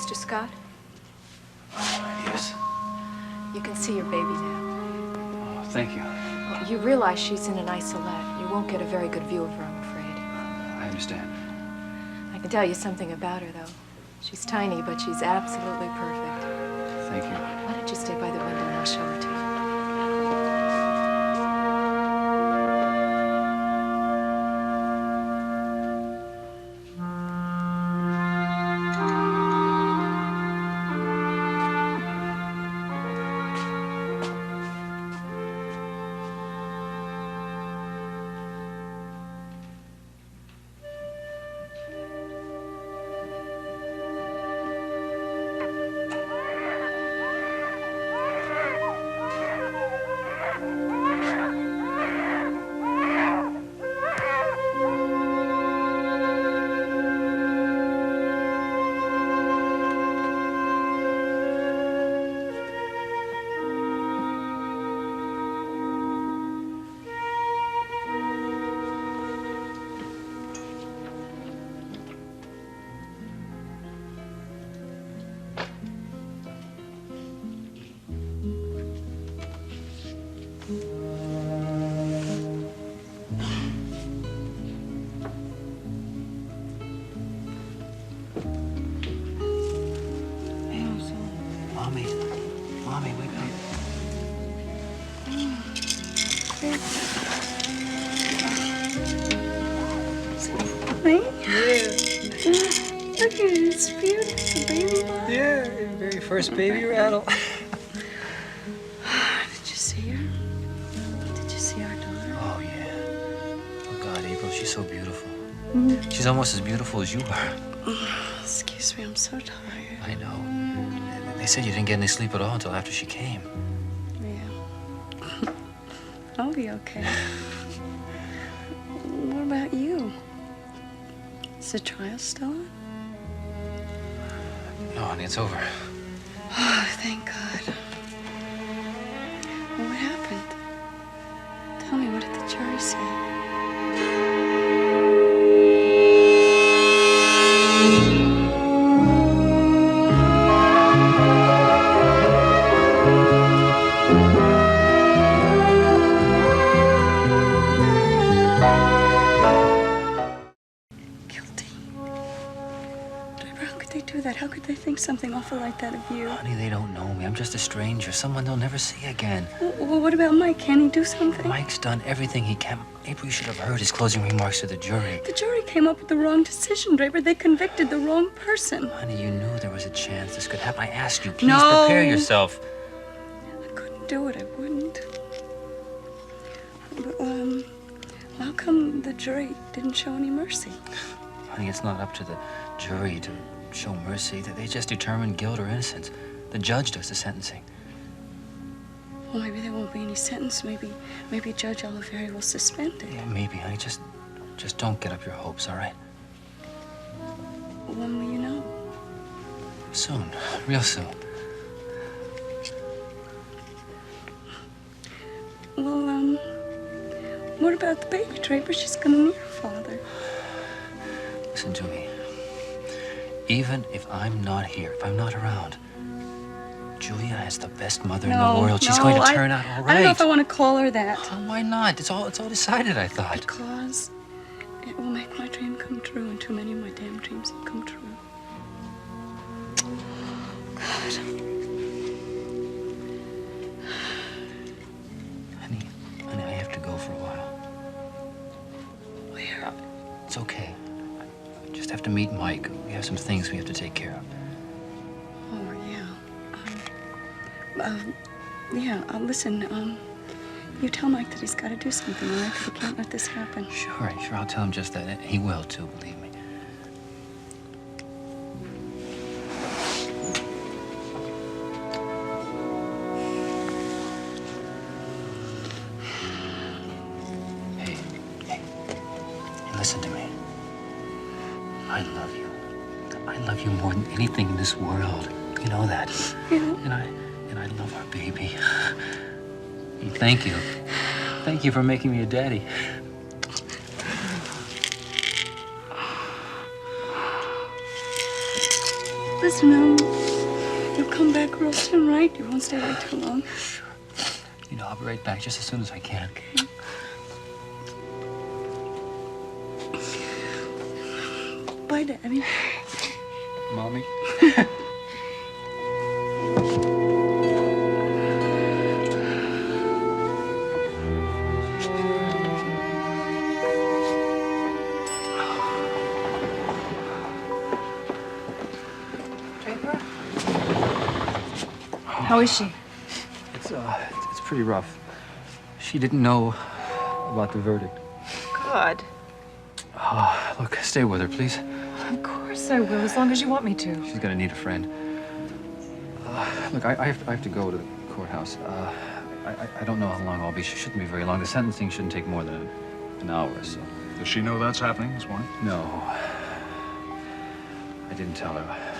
Mr. Scott? Yes. You can see your baby now. Oh, thank you. Well, you realize she's in an isolette. You won't get a very good view of her, I'm afraid. I understand. I can tell you something about her, though. She's tiny, but she's absolutely perfect. Thank you. Why don't you stay by the window and I'll show her to you? Mommy, wake up. Me? Yeah. Look at it, it's beautiful. It's a baby one. Yeah, your very first baby rattle. Did you see her? Did you see our daughter? Oh, yeah. Oh, God, April, she's so beautiful. Mm. She's almost as beautiful as you are. Excuse me, I'm so tired. I know. They said you didn't get any sleep at all until after she came. Yeah. I'll be okay. What about you? Is the trial still on? No, honey, it's over. Oh, thank God. Well, what happened? Tell me, what did the jury say? How could they think something awful like that of you? Honey, they don't know me. I'm just a stranger, someone they'll never see again. Well, what about Mike? Can he do something? Mike's done everything he can. April, you should have heard his closing remarks to the jury. The jury came up with the wrong decision, Draper. They convicted the wrong person. Honey, you knew there was a chance this could happen. I asked you, please prepare yourself. I couldn't do it. I wouldn't. But, how come the jury didn't show any mercy? Honey, it's not up to the jury to show mercy. They just determine guilt or innocence. The judge does the sentencing. Well, maybe there won't be any sentence. Maybe Judge Olivieri will suspend it. Yeah, maybe, honey. Just don't get up your hopes, all right? When will you know? Soon. Real soon. Well, what about the baby, Draper? She's gonna need her father. Listen to me. Even if I'm not here, if I'm not around, Julia is the best mother in the world. She's going to turn out all right. I don't know if I want to call her that. Oh, why not? It's all decided, I thought. Because it will make my dream come true, and too many of my damn dreams have come true. God. Honey, I have to go for a while. Where? It's okay. I just have to meet Mike. We have some things we have to take care of. Oh, yeah. Listen, you tell Mike that he's got to do something, all right? We can't let this happen. Sure. I'll tell him just that. He will, too, believe me. Hey, listen to me. I love you. I love you more than anything in this world. You know that. Yeah. And I love our baby. Thank you. Thank you for making me a daddy. Listen. Listen, you'll come back real soon, right? You won't stay away too long. Sure. You know, I'll be right back just as soon as I can. Okay. Bye, Daddy. Mommy? How is she? It's pretty rough. She didn't know about the verdict. God. Look, stay with her, please. Of course I will, as long as you want me to. She's gonna need a friend. Look, I have to go to the courthouse. I don't know how long I'll be. She shouldn't be very long. The sentencing shouldn't take more than an hour or so. Does she know that's happening this morning? No. I didn't tell her.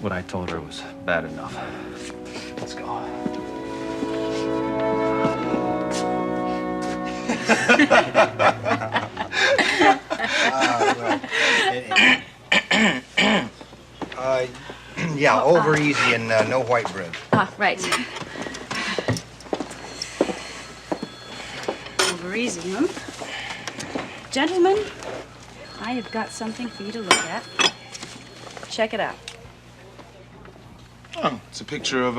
What I told her was bad enough. Let's go. Yeah, over easy and no white bread. Ah, right. Over easy, huh? Gentlemen, I have got something for you to look at. Check it out. Oh, it's a picture of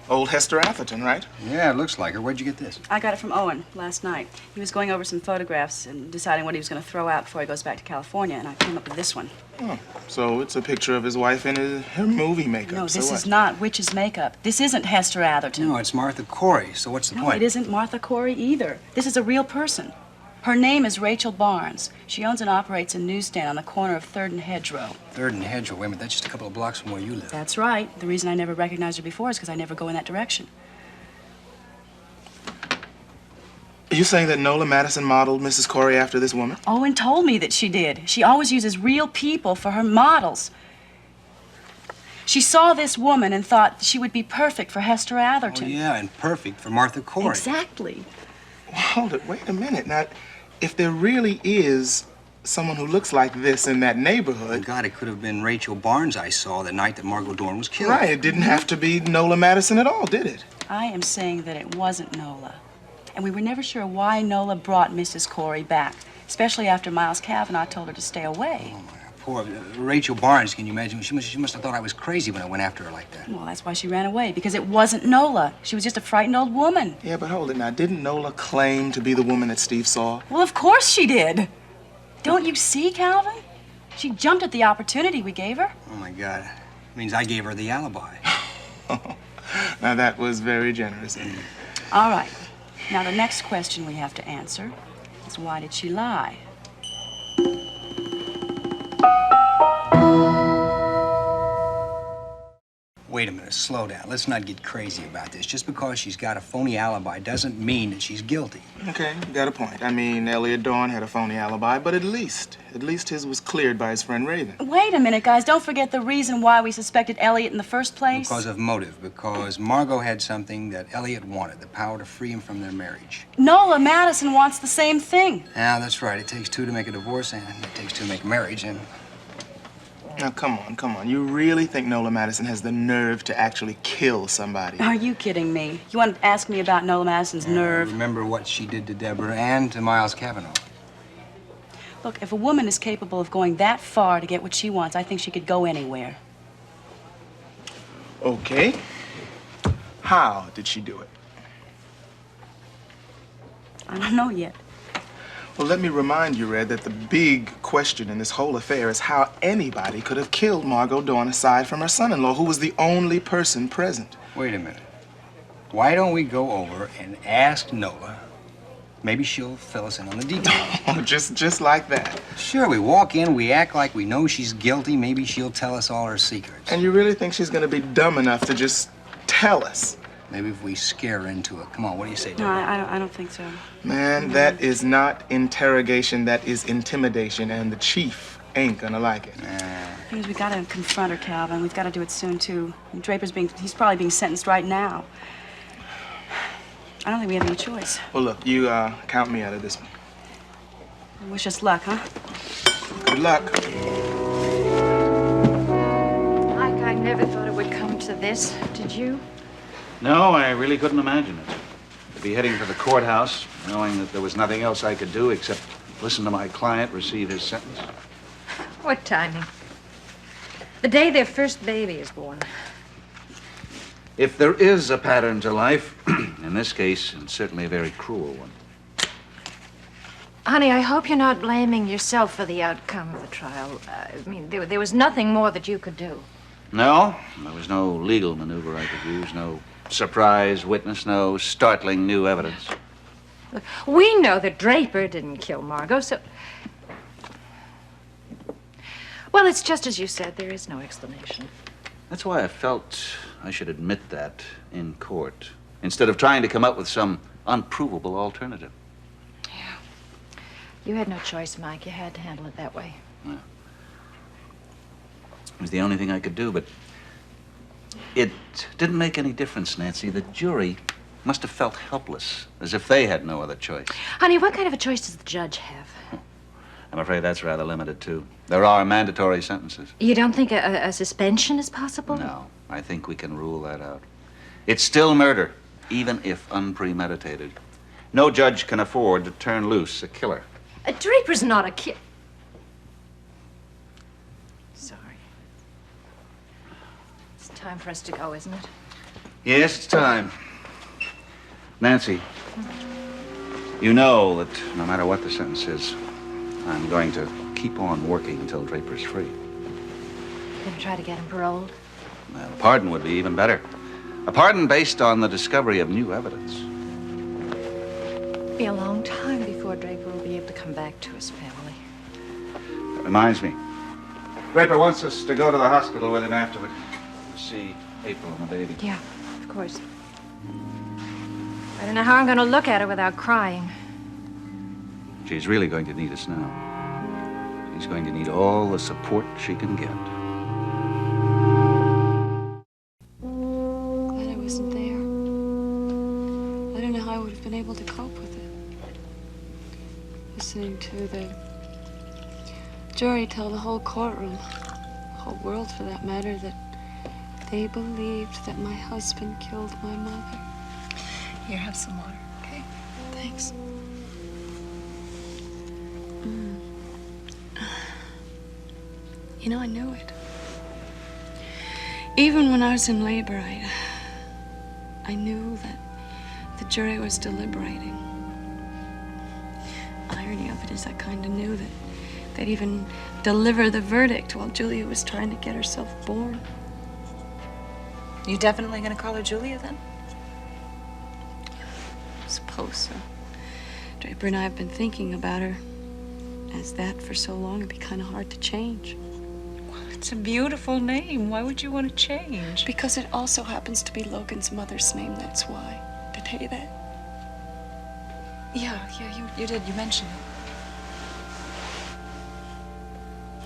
old Hester Atherton, right? Yeah, it looks like her. Where'd you get this? I got it from Owen last night. He was going over some photographs and deciding what he was going to throw out before he goes back to California, and I came up with this one. Oh, so it's a picture of his wife in her movie makeup. No, so this what? is not witch's makeup. This isn't Hester Atherton. No, it's Martha Corey. So what's the No, point? it isn't Martha Corey either. This is a real person. Her name is Rachel Barnes. She owns and operates a newsstand on the corner of 3rd and Hedgerow. 3rd and Hedgerow. Wait a minute, that's just a couple of blocks from where you live. That's right. The reason I never recognized her before is because I never go in that direction. Are you saying that Nola Madison modeled Mrs. Corey after this woman? Owen told me that she did. She always uses real people for her models. She saw this woman and thought she would be perfect for Hester Oh, Atherton. yeah, and perfect for Martha Corey. Exactly. Well, hold it. Wait a minute. Now, if there really is someone who looks like this in that Oh, neighborhood... God, it could have been Rachel Barnes I saw the night that Margot Dorn was killed. Right, it didn't have to be Nola Madison at all, did it? I am saying that it wasn't Nola. And we were never sure why Nola brought Mrs. Corey back, especially after Miles Cavanaugh told her to stay away. Oh, my poor Rachel Barnes, can you imagine? She must have thought I was crazy when I went after her like that. Well, that's why she ran away, because it wasn't Nola. She was just a frightened old woman. Yeah, but hold it now. Didn't Nola claim to be the woman that Steve saw? Well, of course she did. Don't you see, Calvin? She jumped at the opportunity we gave her. Oh, my God. It means I gave her the alibi. Now, that was very generous of you. All right. Now, the next question we have to answer is why did she lie? Wait a minute, slow down. Let's not get crazy about this. Just because she's got a phony alibi doesn't mean that she's guilty. Okay, you got a point. I mean, Elliot Dorn had a phony alibi, but at least his was cleared by his friend Raven. Wait a minute, guys. Don't forget the reason why we suspected Elliot in the first place. Because of motive. Because Margot had something that Elliot wanted, the power to free him from their marriage. Nola Madison wants the same thing. Yeah, that's right. It takes two to make a divorce, and it takes two to make a marriage, and... Now, come on. You really think Nola Madison has the nerve to actually kill somebody? Are you kidding me? You want to ask me about Nola Madison's nerve? Remember what she did to Deborah and to Miles Cavanaugh. Look, if a woman is capable of going that far to get what she wants, I think she could go anywhere. Okay. How did she do it? I don't know yet. Well, let me remind you, Red, that the big question in this whole affair is how anybody could have killed Margot Dorn aside from her son-in-law, who was the only person present. Wait a minute. Why don't we go over and ask Nola? Maybe she'll fill us in on the details. just like that. Sure, we walk in, we act like we know she's guilty. Maybe she'll tell us all her secrets. And you really think she's gonna be dumb enough to just tell us? Maybe if we scare her into it. Come on, what do you say, No, Deborah? I don't think so. Man, that is not interrogation, that is intimidation, and the chief ain't gonna like it. Things we gotta confront her, Calvin. We've gotta do it soon, too. And he's probably being sentenced right now. I don't think we have any choice. Well, look, you count me out of this one. Wish us luck, huh? Good luck. never thought it would come to this, did you? No, I really couldn't imagine it. To be heading to the courthouse, knowing that there was nothing else I could do except listen to my client receive his sentence. What timing? The day their first baby is born. If there is a pattern to life, in this case, it's certainly a very cruel one. Honey, I hope you're not blaming yourself for the outcome of the trial. I mean, there was nothing more that you could do. No, there was no legal maneuver I could use, no surprise witness, no startling new evidence. Look, we know that Draper didn't kill Margot, so... Well, it's just as you said, there is no explanation. That's why I felt I should admit that in court, instead of trying to come up with some unprovable alternative. Yeah. You had no choice, Mike. You had to handle it that way. Yeah. It was the only thing I could do, but it didn't make any difference, Nancy. The jury must have felt helpless, as if they had no other choice. Honey, what kind of a choice does the judge have? I'm afraid that's rather limited, too. There are mandatory sentences. You don't think a suspension is possible? No, I think we can rule that out. It's still murder, even if unpremeditated. No judge can afford to turn loose a killer. Draper's not a kid. Sorry. It's time for us to go, isn't it? Yes, it's time. Nancy, you know that no matter what the sentence is, I'm going to keep on working until Draper's free. You gonna try to get him paroled? Well, a pardon would be even better. A pardon based on the discovery of new evidence. It'll be a long time before Draper will be able to come back to his family. That reminds me. Draper wants us to go to the hospital with him afterward to see April and the baby. Yeah, of course. I don't know how I'm gonna look at her without crying. She's really going to need us now. She's going to need all the support she can get. Glad I wasn't there. I don't know how I would have been able to cope with it. Listening to the jury tell the whole courtroom, the whole world for that matter, that they believed that my husband killed my mother. Here, have some water, okay? Thanks. You know, I knew it. Even when I was in labor, I knew that the jury was deliberating. Irony of it is I kind of knew that they'd even deliver the verdict while Julia was trying to get herself born. You definitely gonna call her Julia, then? I suppose so. Draper and I have been thinking about her as that for so long, it'd be kind of hard to change. It's a beautiful name. Why would you want to change? Because it also happens to be Logan's mother's name, that's why. Did I tell you that? Yeah, you did. You mentioned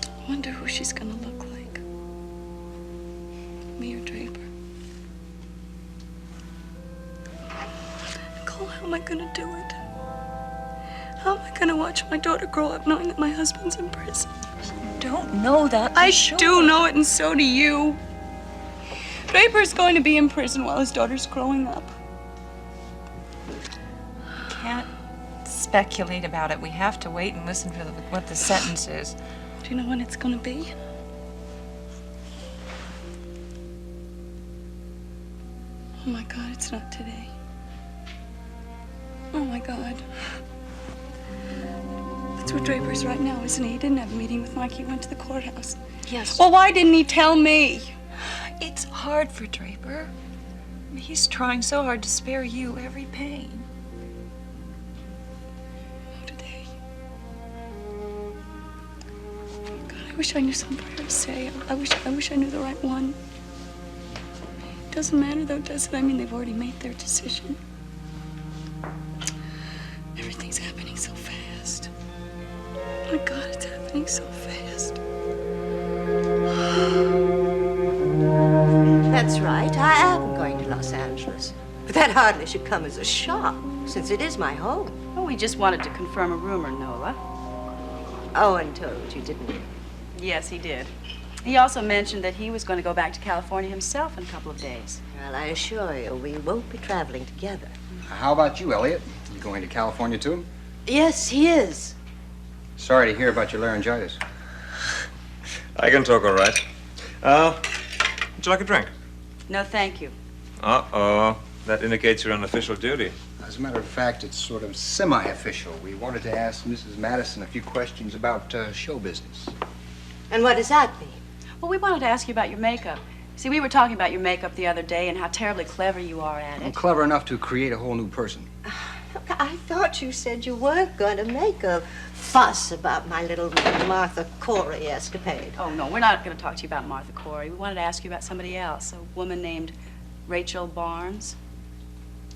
it. I wonder who she's gonna look like. Me or Draper? Nicole, how am I gonna do it? How am I gonna watch my daughter grow up knowing that my husband's in prison? Don't know that. I do know it, and so do you. Draper's going to be in prison while his daughter's growing up. Can't speculate about it. We have to wait and listen for what the sentence is. Do you know when it's gonna be? Oh my God, it's not today. Oh my God. That's where Draper's right now, isn't he? He didn't have a meeting with Mike. He went to the courthouse. Yes. Well, why didn't he tell me? It's hard for Draper. He's trying so hard to spare you every pain. How today? God, I wish I knew something to say. I wish I knew the right one. Doesn't matter though, does it? I mean, they've already made their decision. Everything's happening so fast. Oh my God, it's happening so fast. That's right. I am going to Los Angeles. But that hardly should come as a shock, since it is my home. Oh, we just wanted to confirm a rumor, Nola. Owen told you, didn't he? Yes, he did. He also mentioned that he was going to go back to California himself in a couple of days. Well, I assure you, we won't be traveling together. How about you, Elliot? You going to California too? Yes, he is. Sorry to hear about your laryngitis. I can talk all right. Would you like a drink? No, thank you. Uh-oh. That indicates you're on official duty. As a matter of fact, it's sort of semi-official. We wanted to ask Mrs. Madison a few questions about show business. And what does that mean? Well, we wanted to ask you about your makeup. See, we were talking about your makeup the other day and how terribly clever you are at I'm it. clever enough to create a whole new person. Look, I thought you said you weren't going to make a fuss about my little Martha Corey escapade. Oh, no, we're not going to talk to you about Martha Corey. We wanted to ask you about somebody else, a woman named Rachel Barnes.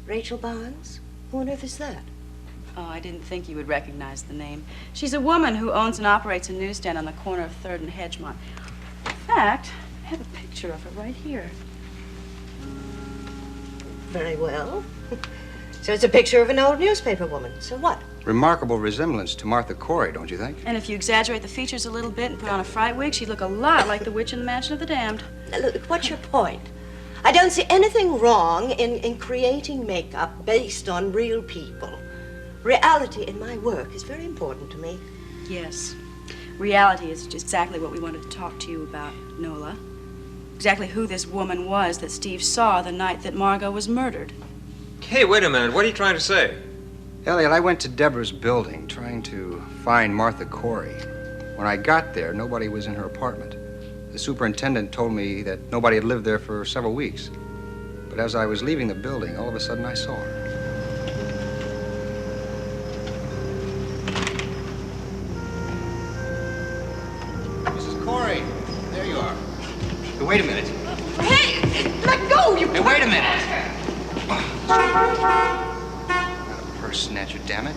Rachel Barnes? Who on earth is that? Oh, I didn't think you would recognize the name. She's a woman who owns and operates a newsstand on the corner of 3rd and Hedgemont. In fact, I have a picture of her right here. Very well. So it's a picture of an old newspaper woman. So what? Remarkable resemblance to Martha Corey, don't you think? And if you exaggerate the features a little bit and put on a fright wig, she'd look a lot like the witch in the Mansion of the Damned. Now, look, what's your point? I don't see anything wrong in creating makeup based on real people. Reality in my work is very important to me. Yes. Reality is exactly what we wanted to talk to you about, Nola. Exactly who this woman was that Steve saw the night that Margot was murdered. Hey, wait a minute. What are you trying to say? Elliot, I went to Deborah's building trying to find Martha Corey. When I got there, nobody was in her apartment. The superintendent told me that nobody had lived there for several weeks. But as I was leaving the building, all of a sudden I saw her. Mrs. Corey, there you are. Hey, wait a minute. Hey, let go, you... Hey, wait a minute. Not a purse snatcher, damn it.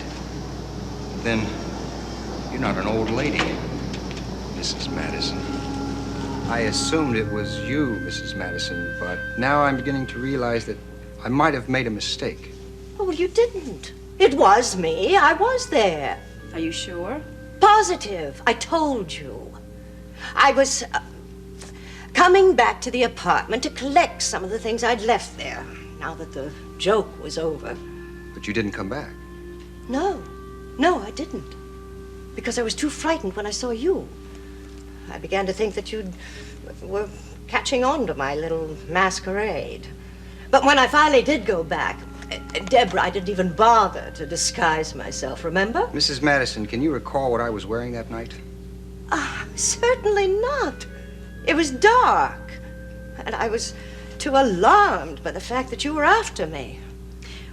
Then you're not an old lady, Mrs. Madison. I assumed it was you, Mrs. Madison, but now I'm beginning to realize that I might have made a mistake. Oh, you didn't. It was me. I was there. Are you sure? Positive. I told you. I was coming back to the apartment to collect some of the things I'd left there, now that the joke was over. But you didn't come back. No, I didn't. Because I was too frightened when I saw you. I began to think that you were catching on to my little masquerade. But when I finally did go back, Deborah, I didn't even bother to disguise myself, remember? Mrs. Madison, can you recall what I was wearing that night? Certainly not. It was dark, and I was too alarmed by the fact that you were after me.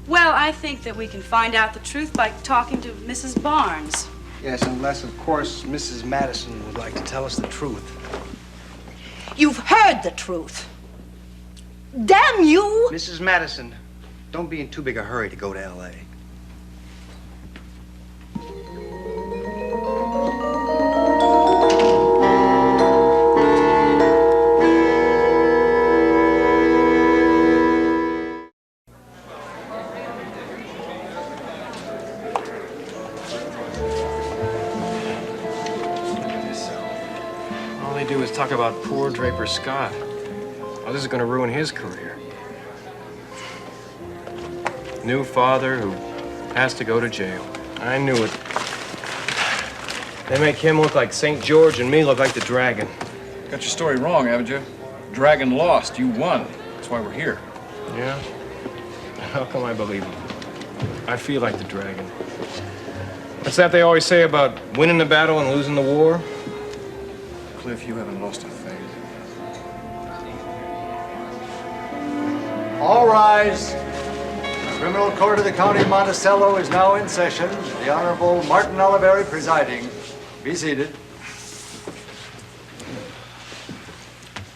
Well, I think that we can find out the truth by talking to Mrs. Barnes. Yes, unless, of course, Mrs. Madison would like to tell us the truth. You've heard the truth. Damn you! Mrs. Madison, don't be in too big a hurry to go to L.A. Talk about poor Draper Scott. Oh, this is going to ruin his career. New father who has to go to jail. I knew it. They make him look like St. George and me look like the dragon. Got your story wrong, haven't you? Dragon lost. You won. That's why we're here. Yeah? How come I believe him? I feel like the dragon. What's that they always say about winning the battle and losing the war? Cliff, you haven't lost a thing. All rise. The criminal court of the county of Monticello is now in session. The Honorable Martin Oliveri presiding. Be seated.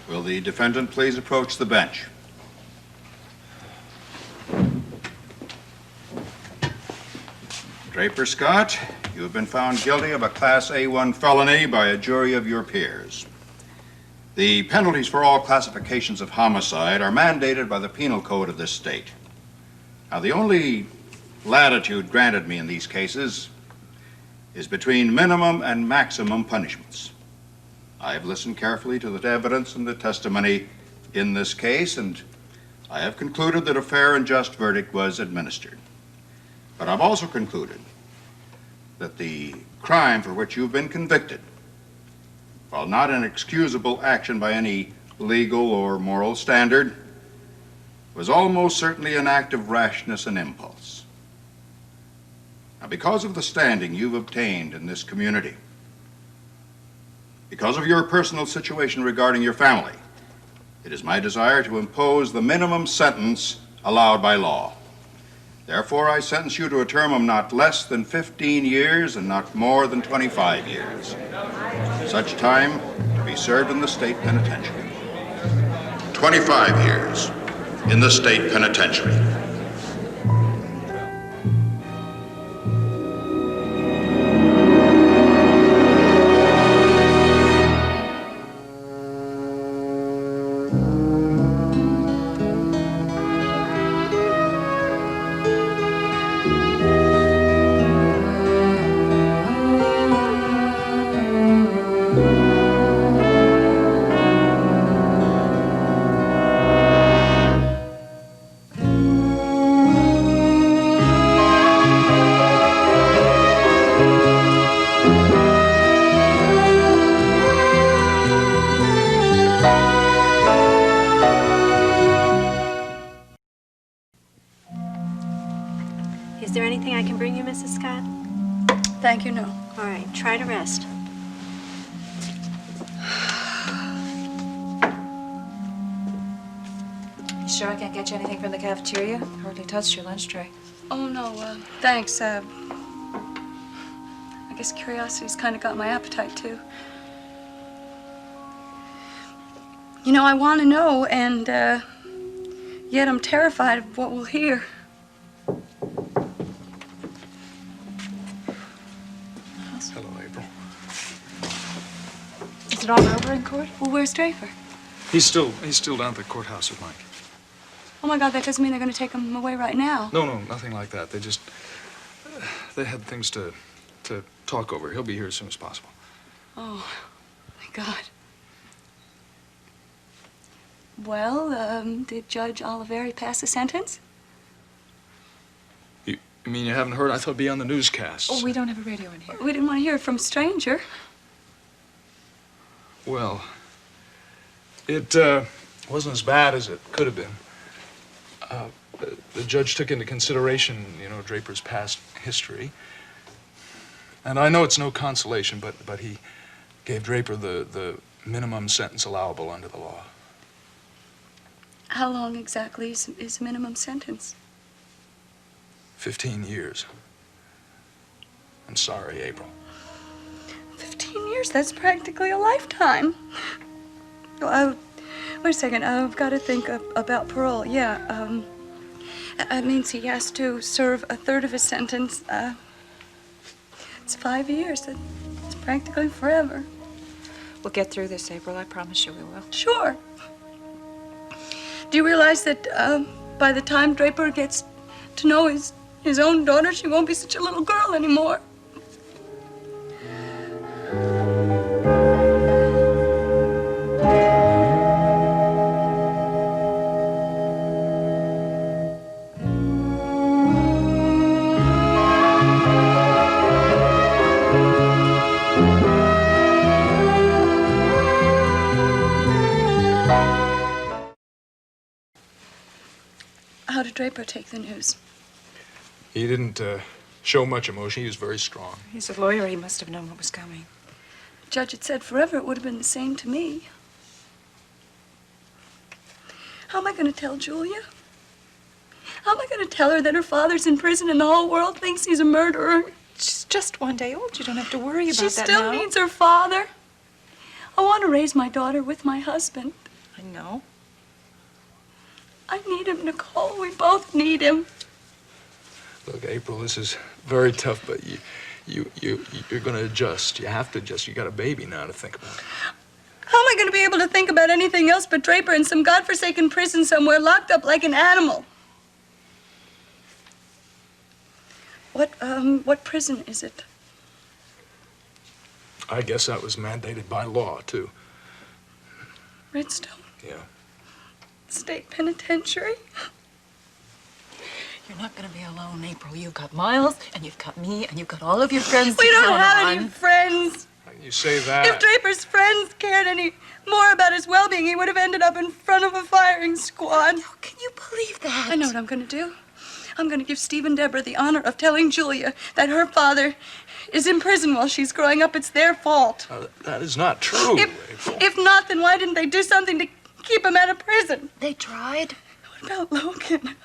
Will the defendant please approach the bench? Draper Scott, you have been found guilty of a Class A1 felony by a jury of your peers. The penalties for all classifications of homicide are mandated by the penal code of this state. Now, the only latitude granted me in these cases is between minimum and maximum punishments. I have listened carefully to the evidence and the testimony in this case, and I have concluded that a fair and just verdict was administered. But I've also concluded that the crime for which you've been convicted, while not an excusable action by any legal or moral standard, was almost certainly an act of rashness and impulse. Now, because of the standing you've obtained in this community, because of your personal situation regarding your family, it is my desire to impose the minimum sentence allowed by law. Therefore, I sentence you to a term of not less than 15 years and not more than 25 years. Such time to be served in the state penitentiary. 25 years in the state penitentiary. Is there anything I can bring you, Mrs. Scott? Thank you, no. All right, try to rest. You sure I can't get you anything from the cafeteria? Hardly touched your lunch tray. Oh, no, thanks. I guess curiosity's kind of got my appetite, too. You know, I want to know, and yet I'm terrified of what we'll hear. Hello, April. Is it all over in court? Well, where's Draper? He's still down at the courthouse with Mike. Oh, my God, that doesn't mean they're going to take him away right now. No, nothing like that. They had things to talk over. He'll be here as soon as possible. Oh, my God. Well, did Judge Oliveri pass the sentence? You mean you haven't heard? I thought it'd be on the newscasts. Oh, we don't have a radio in here. We didn't want to hear it from a stranger. Well, it wasn't as bad as it could have been. The judge took into consideration, Draper's past history. And I know it's no consolation, but he gave Draper the minimum sentence allowable under the law. How long exactly is the minimum sentence? 15 years. I'm sorry, April. 15 years? That's practically a lifetime. Wait a second. I've got to think about parole. Yeah, that means he has to serve a third of his sentence. It's 5 years. It's practically forever. We'll get through this, April. I promise you we will. Sure. Do you realize that by the time Draper gets to know his own daughter, she won't be such a little girl anymore? How did Draper take the news? He didn't show much emotion. He was very strong. He's a lawyer. He must have known what was coming. The judge had said forever it would have been the same to me. How am I going to tell Julia? How am I going to tell her that her father's in prison and the whole world thinks he's a murderer? She's just 1 day old. You don't have to worry about She that still now. needs her father. I want to raise my daughter with my husband. I know. I need him, Nicole. We both need him. Look, April, this is very tough, but you're going to adjust. You have to adjust. You got a baby now to think about. How am I going to be able to think about anything else but Draper in some godforsaken prison somewhere, locked up like an animal? What prison is it? I guess that was mandated by law, too. Redstone? Yeah. State penitentiary? You're not gonna be alone, April. You've got Miles, and you've got me, and you've got all of your friends We to don't count have on. any friends. You say that. If Draper's friends cared any more about his well-being, he would have ended up in front of a firing squad. How can you believe that? I know what I'm going to do. I'm going to give Steve and Deborah the honor of telling Julia that her father is in prison while she's growing up. It's their fault. That is not true, April. If not, then why didn't they do something to keep him out of prison? They tried. What about Logan?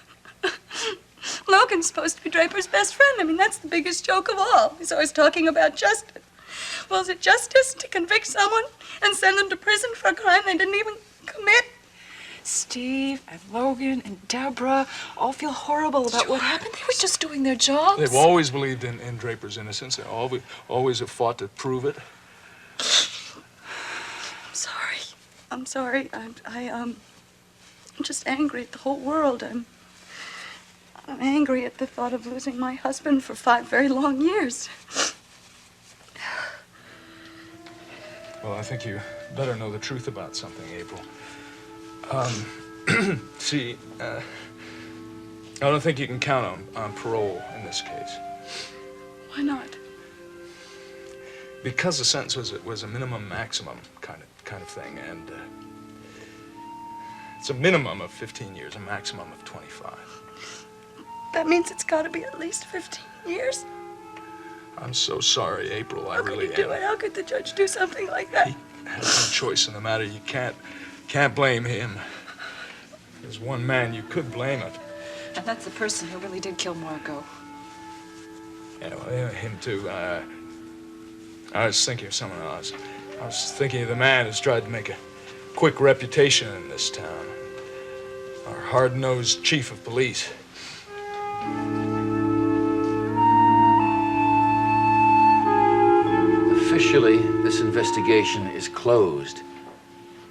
Logan's supposed to be Draper's best friend. I mean, that's the biggest joke of all. He's always talking about justice. Well, is it justice to convict someone and send them to prison for a crime they didn't even commit? Steve and Logan and Deborah all feel horrible about what happened. They were just doing their jobs. They've always believed in Draper's innocence. They always have fought to prove it. I'm sorry. I'm just angry at the whole world. I'm angry at the thought of losing my husband for 5 very long years. Well, I think you better know the truth about something, April. See, I don't think you can count on parole in this case. Why not? Because the sentence was a minimum maximum kind of thing, and it's a minimum of 15 years, a maximum of 25. That means it's got to be at least 15 years. I'm so sorry, April. I really am. How could you do it? How could the judge do something like that? He has no choice in the matter. You can't blame him. There's one man you could blame it. And that's the person who really did kill Margot. Yeah, well, yeah, him too. I was thinking of someone else. I was thinking of the man who's tried to make a quick reputation in this town. Our hard-nosed chief of police. Officially, this investigation is closed.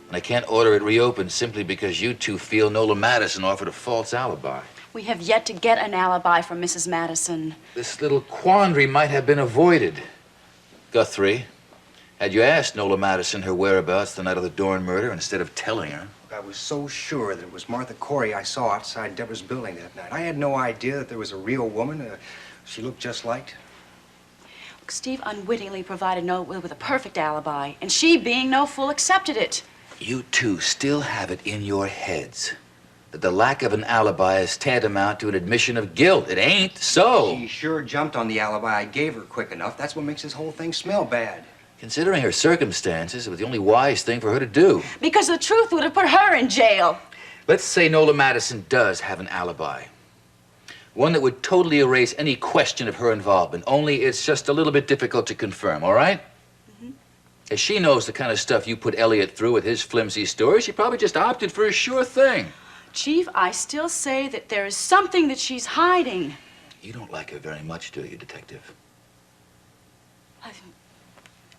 And I can't order it reopened simply because you two feel Nola Madison offered a false alibi. We have yet to get an alibi from Mrs. Madison. This little quandary might have been avoided. Guthrie, had you asked Nola Madison her whereabouts the night of the Dorn murder instead of telling her? I was so sure that it was Martha Corey I saw outside Deborah's building that night. I had no idea that there was a real woman she looked just like. Look, Steve unwittingly provided Nola with a perfect alibi, and she, being no fool, accepted it. You two still have it in your heads that the lack of an alibi is tantamount to an admission of guilt. It ain't so. She sure jumped on the alibi I gave her quick enough. That's what makes this whole thing smell bad. Considering her circumstances, it was the only wise thing for her to do. Because the truth would have put her in jail. Let's say Nola Madison does have an alibi. One that would totally erase any question of her involvement, only it's just a little bit difficult to confirm, all right? As she knows the kind of stuff you put Elliot through with his flimsy story, she probably just opted for a sure thing. Chief, I still say that there is something that she's hiding. You don't like her very much, do you, Detective?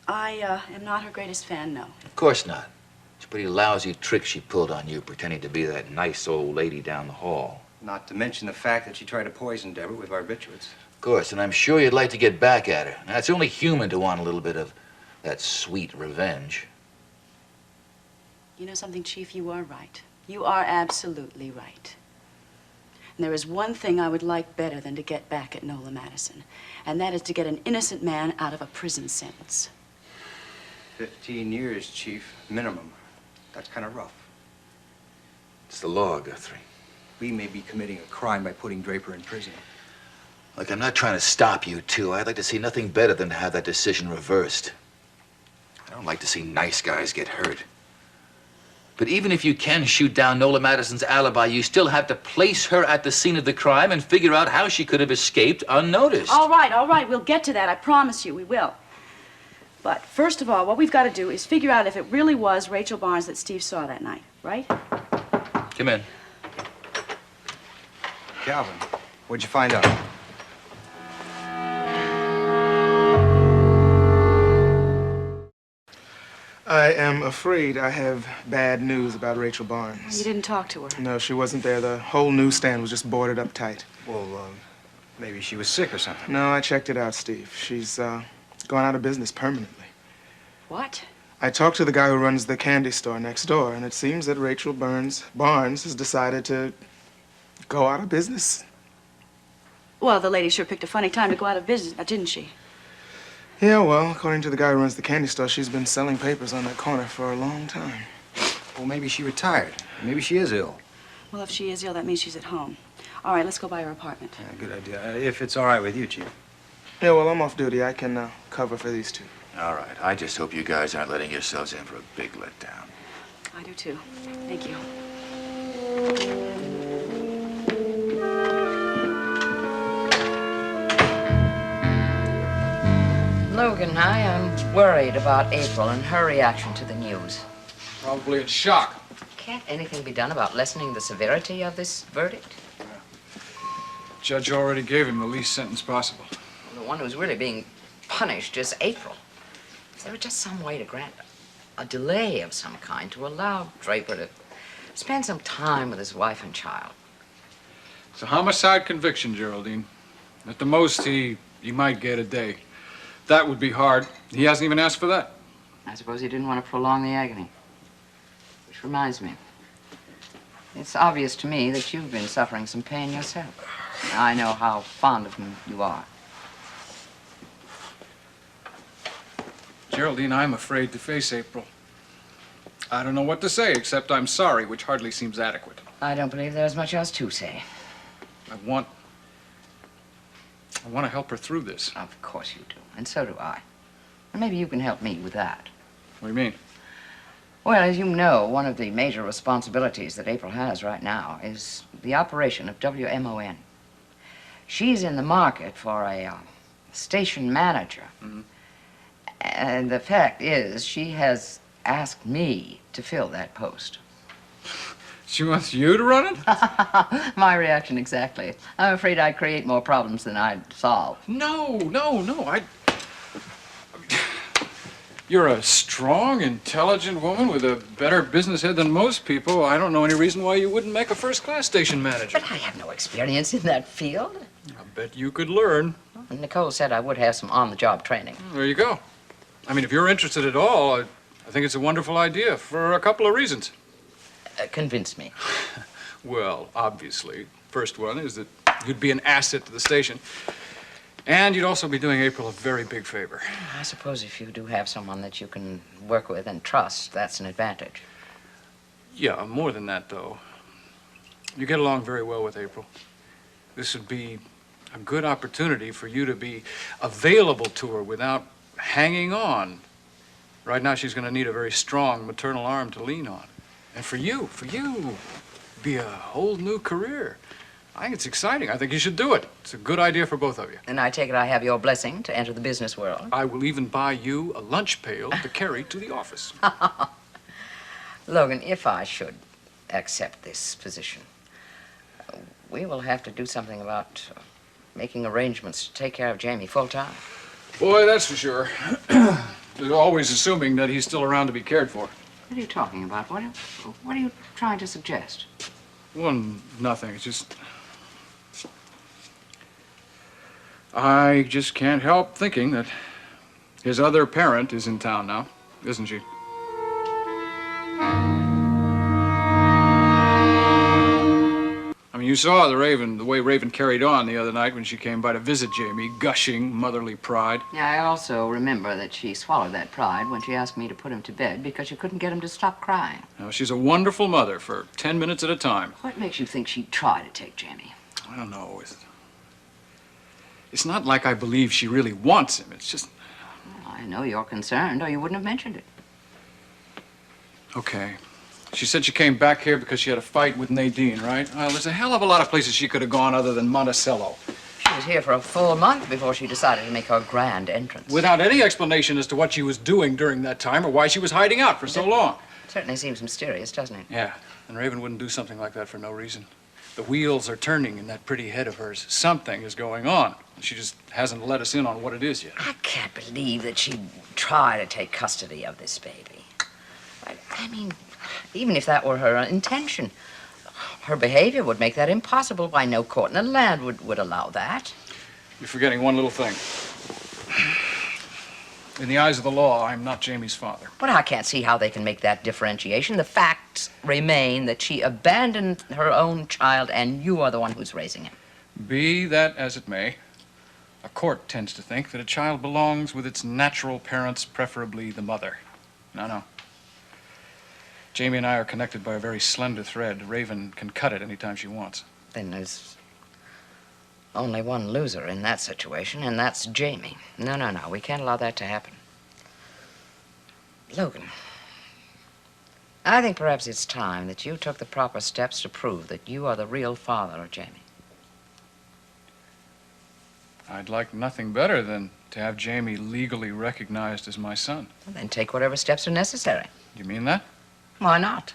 I am not her greatest fan, no. Of course not. It's a pretty lousy trick she pulled on you, pretending to be that nice old lady down the hall. Not to mention the fact that she tried to poison Deborah with barbiturates. Of course, and I'm sure you'd like to get back at her. Now, it's only human to want a little bit of that sweet revenge. You know something, Chief? You are right. You are absolutely right. And there is one thing I would like better than to get back at Nola Madison, and that is to get an innocent man out of a prison sentence. 15 years, Chief, minimum. That's kind of rough. It's the law, Guthrie. We may be committing a crime by putting Draper in prison. Look, I'm not trying to stop you two. I'd like to see nothing better than to have that decision reversed. I don't like to see nice guys get hurt. But even if you can shoot down Nola Madison's alibi, you still have to place her at the scene of the crime and figure out how she could have escaped unnoticed. All right. We'll get to that. I promise you, we will. But first of all, what we've got to do is figure out if it really was Rachel Barnes that Steve saw that night, right? Come in. Calvin, what'd you find out? I am afraid I have bad news about Rachel Barnes. You didn't talk to her. No, she wasn't there. The whole newsstand was just boarded up tight. Well, maybe she was sick or something. No, I checked it out, Steve. She's gone out of business permanently. What? I talked to the guy who runs the candy store next door, and it seems that Rachel Barnes has decided to go out of business. Well, the lady sure picked a funny time to go out of business, didn't she? Yeah, well, according to the guy who runs the candy store, she's been selling papers on that corner for a long time. Well, maybe she retired. Maybe she is ill. Well, if she is ill, that means she's at home. All right, let's go by her apartment. Yeah, good idea. If it's all right with you, Chief. Yeah, well, I'm off duty. I can cover for these two. All right. I just hope you guys aren't letting yourselves in for a big letdown. I do too. Thank you. Logan, I am worried about April and her reaction to the news. Probably in shock. Can't anything be done about lessening the severity of this verdict? Judge already gave him the least sentence possible. The one who's really being punished is April. If there were just some way to grant a delay of some kind to allow Draper to spend some time with his wife and child. It's a homicide conviction, Geraldine. At the most, he might get a day. That would be hard. He hasn't even asked for that. I suppose he didn't want to prolong the agony. Which reminds me, it's obvious to me that you've been suffering some pain yourself. I know how fond of him you are. Geraldine, I'm afraid to face April. I don't know what to say, except I'm sorry, which hardly seems adequate. I don't believe there's much else to say. I want to help her through this. Of course you do, and so do I. And maybe you can help me with that. What do you mean? Well, as you know, one of the major responsibilities that April has right now is the operation of WMON. She's in the market for a station manager. Mm-hmm. And the fact is, she has asked me to fill that post. She wants you to run it? My reaction exactly. I'm afraid I'd create more problems than I'd solve. No. You're a strong, intelligent woman with a better business head than most people. I don't know any reason why you wouldn't make a first-class station manager. But I have no experience in that field. I bet you could learn. Well, Nicole said I would have some on-the-job training. There you go. I mean, if you're interested at all, I think it's a wonderful idea for a couple of reasons. Convince me. Well, obviously, first one is that you'd be an asset to the station. And you'd also be doing April a very big favor. I suppose if you do have someone that you can work with and trust, that's an advantage. Yeah, more than that, though. You get along very well with April. This would be a good opportunity for you to be available to her without hanging on. Right now, she's going to need a very strong maternal arm to lean on. And for you, be a whole new career. I think it's exciting. I think you should do it. It's a good idea for both of you. And I take it I have your blessing to enter the business world. I will even buy you a lunch pail to carry to the office. Logan, if I should accept this position, we will have to do something about making arrangements to take care of Jamie full-time. Boy, that's for sure. They're always assuming that he's still around to be cared for. What are you talking about? What are you trying to suggest? Well, nothing. It's just... I just can't help thinking that his other parent is in town now, isn't she? I mean, you saw the way Raven carried on the other night when she came by to visit Jamie, gushing motherly pride. Yeah, I also remember that she swallowed that pride when she asked me to put him to bed because you couldn't get him to stop crying. Now, she's a wonderful mother for 10 minutes at a time. What makes you think she'd try to take Jamie? I don't know. It's not like I believe she really wants him. It's just... Well, I know you're concerned, or you wouldn't have mentioned it. Okay. She said she came back here because she had a fight with Nadine, right? Well, there's a hell of a lot of places she could have gone other than Monticello. She was here for a full month before she decided to make her grand entrance. Without any explanation as to what she was doing during that time or why she was hiding out for so long. It certainly seems mysterious, doesn't it? Yeah, and Raven wouldn't do something like that for no reason. The wheels are turning in that pretty head of hers. Something is going on. She just hasn't let us in on what it is yet. I can't believe that she'd try to take custody of this baby. I mean, even if that were her intention, her behavior would make that impossible. Why, no court in the land would allow that. You're forgetting one little thing. In the eyes of the law, I'm not Jamie's father. But I can't see how they can make that differentiation. The facts remain that she abandoned her own child, and you are the one who's raising him. Be that as it may, a court tends to think that a child belongs with its natural parents, preferably the mother. No. Jamie and I are connected by a very slender thread. Raven can cut it anytime she wants. Then there's only one loser in that situation, and that's Jamie. No. We can't allow that to happen. Logan, I think perhaps it's time that you took the proper steps to prove that you are the real father of Jamie. I'd like nothing better than to have Jamie legally recognized as my son. Well, then take whatever steps are necessary. You mean that? Why not?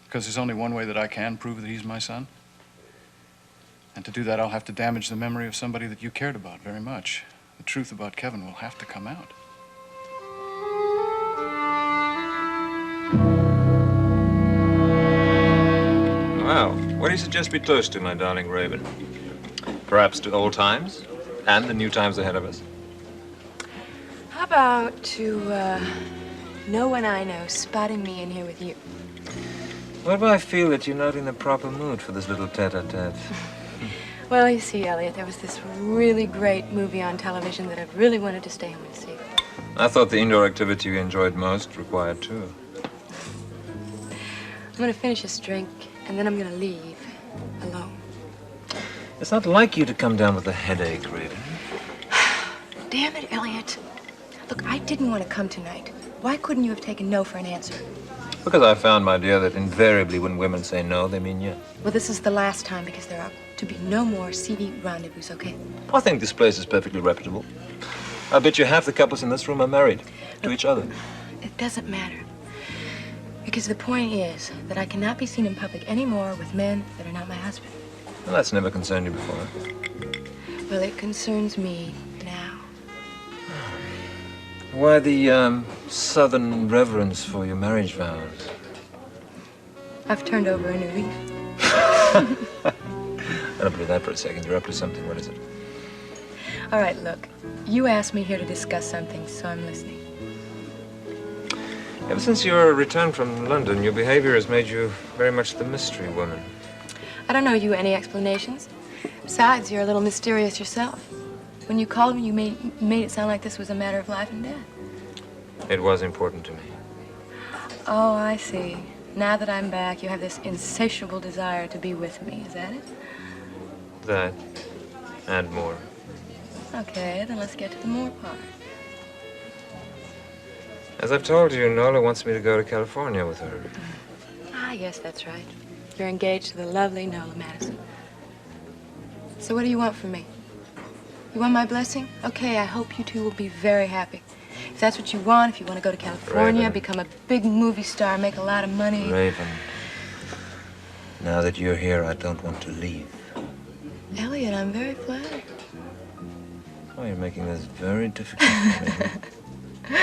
Because there's only one way that I can prove that he's my son. And to do that, I'll have to damage the memory of somebody that you cared about very much. The truth about Kevin will have to come out. Well, what do you suggest we toast to, my darling Raven? Perhaps to old times and the new times ahead of us. How about to no one I know spotting me in here with you? What if I feel that you're not in the proper mood for this little tete-a-tete? Well, you see, Elliot, there was this really great movie on television that I really wanted to stay home and see. I thought the indoor activity you enjoyed most required two. I'm gonna finish this drink, and then I'm gonna leave alone. It's not like you to come down with a headache, Raven. Damn it, Elliot. Look, I didn't want to come tonight. Why couldn't you have taken no for an answer? Because I found, my dear, that invariably when women say no, they mean yes. Well, this is the last time because there are to be no more seedy rendezvous, okay? I think this place is perfectly reputable. I bet you half the couples in this room are married to each other. It doesn't matter. Because the point is that I cannot be seen in public anymore with men that are not my husband. Well, that's never concerned you before. Well, it concerns me now. Why the southern reverence for your marriage vows? I've turned over a new leaf. I don't believe that for a second. You're up to something. What is it? All right, look. You asked me here to discuss something, so I'm listening. Ever since your return from London, your behavior has made you very much the mystery woman. I don't owe you any explanations. Besides, you're a little mysterious yourself. When you called me, you made it sound like this was a matter of life and death. It was important to me. Oh, I see. Now that I'm back, you have this insatiable desire to be with me. Is that it? That and more. Okay, then let's get to the more part. As I've told you, Nola wants me to go to California with her. Ah, yes, that's right. You're engaged to the lovely Nola Madison. So what do you want from me? You want my blessing? Okay, I hope you two will be very happy. If that's what you want, if you want to go to California, Raven. become a big movie star, make a lot of money. Raven, now that you're here, I don't want to leave. Elliot, I'm very flattered. Oh, you're making this very difficult for me.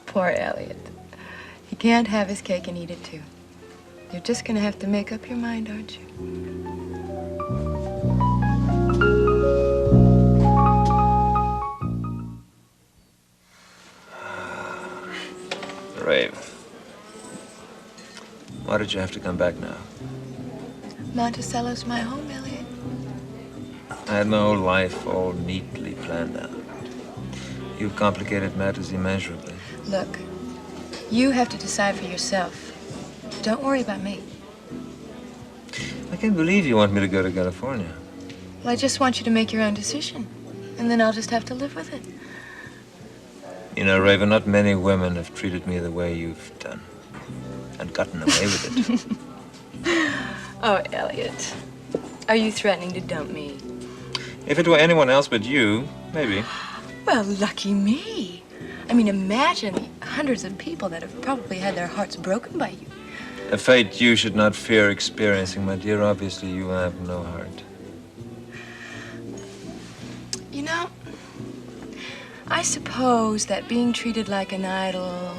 Poor Elliot. He can't have his cake and eat it too. You're just gonna have to make up your mind, aren't you? Rave, why did you have to come back now? Monticello's my home, Elliot. I had my whole life all neatly planned out. You've complicated matters immeasurably. Look, you have to decide for yourself. Don't worry about me. I can't believe you want me to go to California. Well, I just want you to make your own decision, and then I'll just have to live with it. You know, Raven, not many women have treated me the way you've done and gotten away with it. Oh, Elliot, are you threatening to dump me? If it were anyone else but you, maybe. Well, lucky me. I mean, imagine the hundreds of people that have probably had their hearts broken by you. A fate you should not fear experiencing, my dear. Obviously, you have no heart. You know, I suppose that being treated like an idol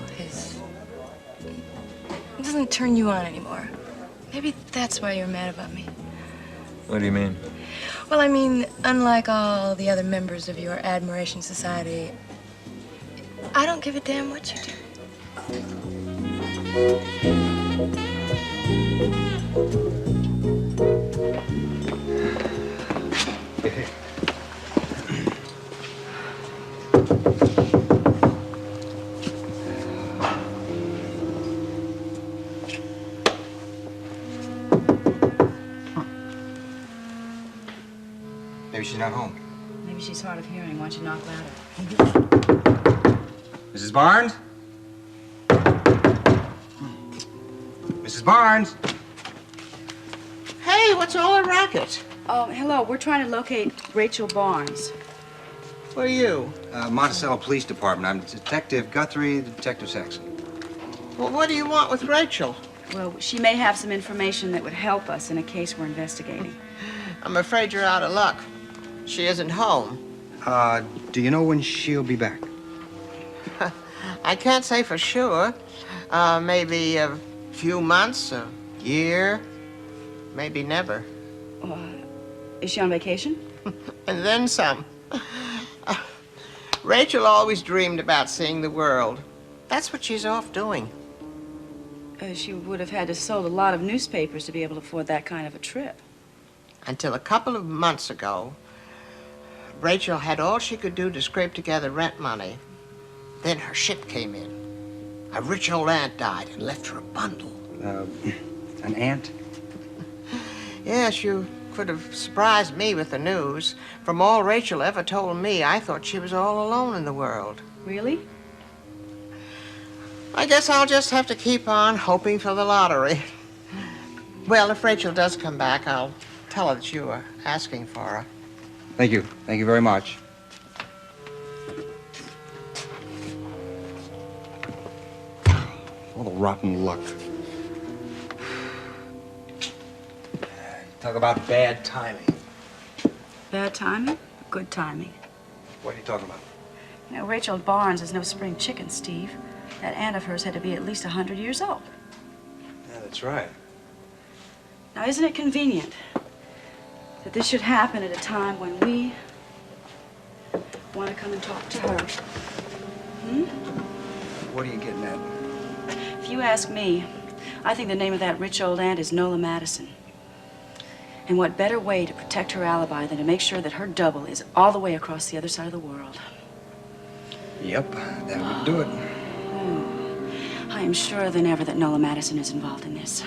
doesn't turn you on anymore. Maybe that's why you're mad about me. What do you mean? Well, I mean, unlike all the other members of your admiration society, I don't give a damn what you do. Maybe she's not home. Maybe she's hard of hearing. Why don't you knock louder? Mrs. Barnes? Mrs. Barnes? Hey, what's all the racket? Oh, hello. We're trying to locate Rachel Barnes. Who are you? Monticello Police Department. I'm Detective Guthrie, Detective Saxon. Well, what do you want with Rachel? Well, she may have some information that would help us in a case we're investigating. I'm afraid you're out of luck. She isn't home. Do you know when she'll be back? I can't say for sure. Maybe a few months, a year, maybe never. Is she on vacation? And then some. Rachel always dreamed about seeing the world. That's what she's off doing. She would have had to sold a lot of newspapers to be able to afford that kind of a trip. Until a couple of months ago, Rachel had all she could do to scrape together rent money. Then her ship came in. A rich old aunt died and left her a bundle. An aunt? Yes, you could have surprised me with the news. From all Rachel ever told me, I thought she was all alone in the world. Really? I guess I'll just have to keep on hoping for the lottery. Well, if Rachel does come back, I'll tell her that you were asking for her. Thank you. Thank you very much. All the rotten luck. Talk about bad timing. Bad timing? Good timing. What are you talking about? You know, Rachel Barnes is no spring chicken, Steve. That aunt of hers had to be at least 100 years old. Yeah, that's right. Now, isn't it convenient that this should happen at a time when we want to come and talk to her? Hmm? What are you getting at? If you ask me, I think the name of that rich old aunt is Nola Madison. And what better way to protect her alibi than to make sure that her double is all the way across the other side of the world? Yep, that would do it. I am surer than ever that Nola Madison is involved in this.